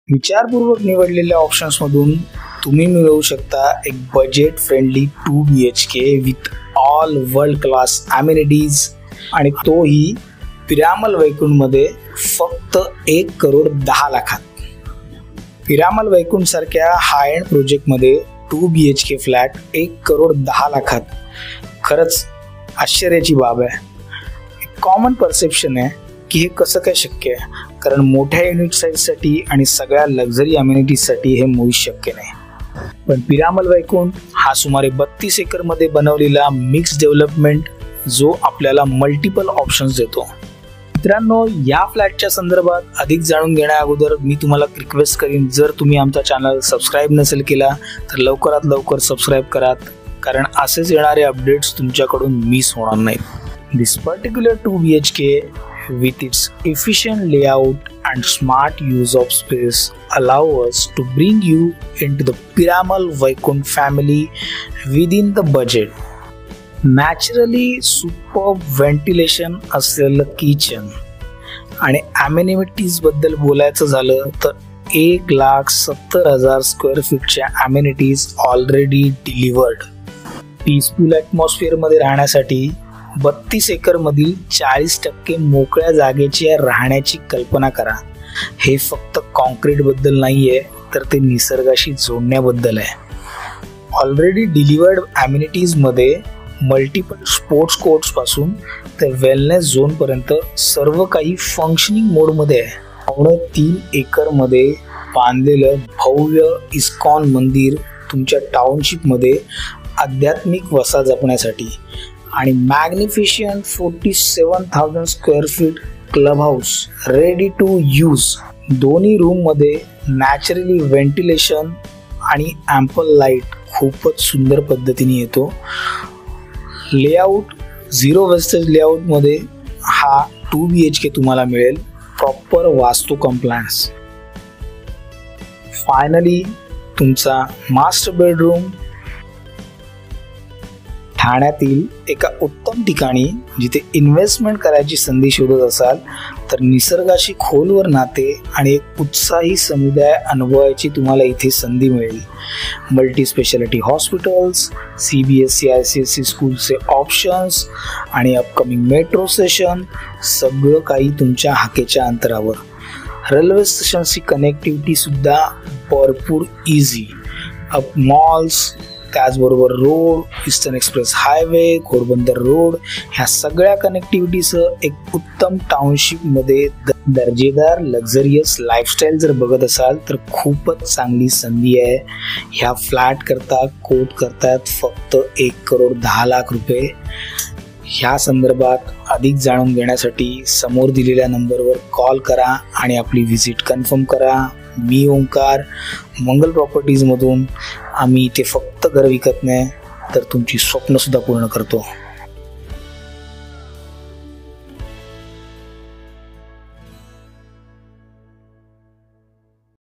विचारपूर्वक निवडलेल्या ऑप्शन्समधून तुम्ही मिळवू शकता एक budget friendly 2 BHK with all world class amenities, आणि तोही पिरामल वैकुंठमध्ये फक्त 1,10,00,000. पिरामल वैकुंठ सारख्या हाय एंड प्रोजेक्टमध्ये 2 BHK फ्लॅट 1,10,00,000. खरंच आश्चर्याची बाब आहे. एक कॉमन परसेप्शन आहे की हे कसं काय शक्य आहे, कारण मोठ्या युनिट साईजसाठी आणि सगळ्या लक्झरी अमेनिटीजसाठी हे मुळीच शक्य नाही. पण पिरामल वैकुंठ हा सुमारे 32 एकरमध्ये बनवलेला मिक्स डेव्हलपमेंट जो आपल्याला मल्टिपल ऑप्शन्स देतो. मित्रांनो, या फ्लॅटच्या संदर्भात अधिक जाणून घेण्या अगोदर मी तुम्हाला रिक्वेस्ट करीन, जर तुम्ही आमचा चॅनल सबस्क्राईब नसेल केला तर लवकरात लवकर सबस्क्राईब करा, कारण असेच येणारे अपडेट्स तुमच्याकडून मिस होणार नाहीत. This particular 2 BHK with its efficient layout and smart use of space allow us to bring you into the Piramal Vaikunth family within the budget. Naturally superb ventilation असलेलं kitchen आणि amenities बद्दल बोलायचं झालं तर 1,70,000 square फीटच्या amenities already delivered. Peaceful atmosphere मध्ये राहण्यासाठी 32 एकरमधील 40% मोकळ्या जागेची राहण्याची कल्पना करा. हे फक्त कॉन्क्रीट बद्दल नाहीये, तर ते निसर्गाशी जोडण्याबद्दल आहे. ऑलरेडी डिलिव्हर्ड ॲम्युनिटीज मध्ये मल्टिपल स्पोर्ट्स कोर्ट्स पासून ते वेलनेस झोन पर्यंत सर्व काही फंक्शनिंग मोडमध्ये आहे. 3 एकरमध्ये बांधलेलं भव्य इस्कॉन मंदिर तुमच्या टाउनशिपमध्ये आध्यात्मिक वसा जपण्यासाठी, आणि magnificent 47,000 square feet club house ready to use. दोन्ही रूम मध्ये नॅचरली व्हेंटिलेशन आणि ॲम्पल लाईट खूपच सुंदर पद्धतीने येतो. लेआउट 0 वेस्टेज लेआउट मध्ये हा 2 BHK तुम्हाला मिळेल, प्रॉपर वास्तू कंप्लायन्स. फायनली तुमचा मास्टर बेडरूम ठाण्यातील एका उत्तम ठिकाणी, जिथे इन्व्हेस्टमेंट करायची संधी शोधत असाल तर निसर्गाशी खोलवर नाते आणि एक उत्साही समुदाय अनुभवायची तुम्हाला इथे संधी मिळेल. Multi speciality hospitals, CBSE ICSE स्कूलचे ऑप्शन्स आणि अपकमिंग मेट्रो स्टेशन, सगळं काही तुमच्या हाकेच्या अंतरावर. रेल्वे स्टेशनची कनेक्टिव्हिटी सुद्धा भरपूर इझी. अप मॉल्स, त्याचबरोबर road, eastern express highway, Ghodbunder road, ह्या सगळ्या कनेक्टिव्हिटीसह एक उत्तम टाउनशिपमध्ये दर्जेदार लक्झरियस लाईफस्टाईल जर बघत असाल तर खूपच चांगली संधी आहे. ह्या फ्लॅट करता कोट करतात फक्त 1,10,00,000 रुपये. ह्या संदर्भात अधिक जाणून घेण्यासाठी समोर दिलेल्या नंबरवर कॉल करा आणि आपली व्हिजिट कन्फर्म करा. मी ओंकार, मंगल प्रॉपर्टीजमधून. आम्ही इथे फक्त घर विकत नाही तर तुमची स्वप्न सुद्धा पूर्ण करतो.